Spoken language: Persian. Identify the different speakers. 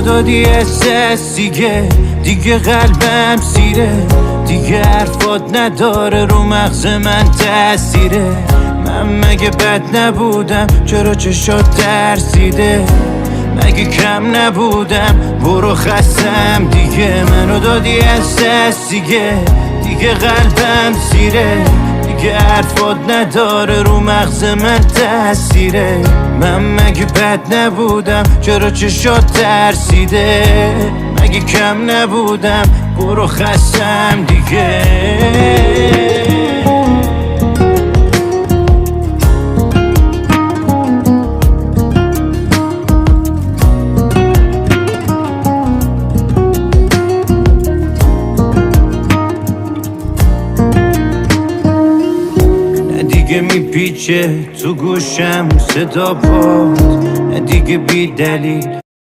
Speaker 1: دادی احساس دیگه قلبم سیره، دیگه حرفات نداره رو مغز من تأثیره. من مگه بد نبودم؟ چرا چشات ترسیده؟ مگه کم نبودم؟ برو خستم دیگه. منو دادی احساس دیگه قلبم سیره، دیگه حرفات نداره رو مغز من تأثیره. من مگه بد نبودم؟ چرا چشات ترسیده؟ مگه کم نبودم؟ برو خستم دیگه. دیگه میپیچه تو گوشم صدا باد، نه دیگه بی دلیل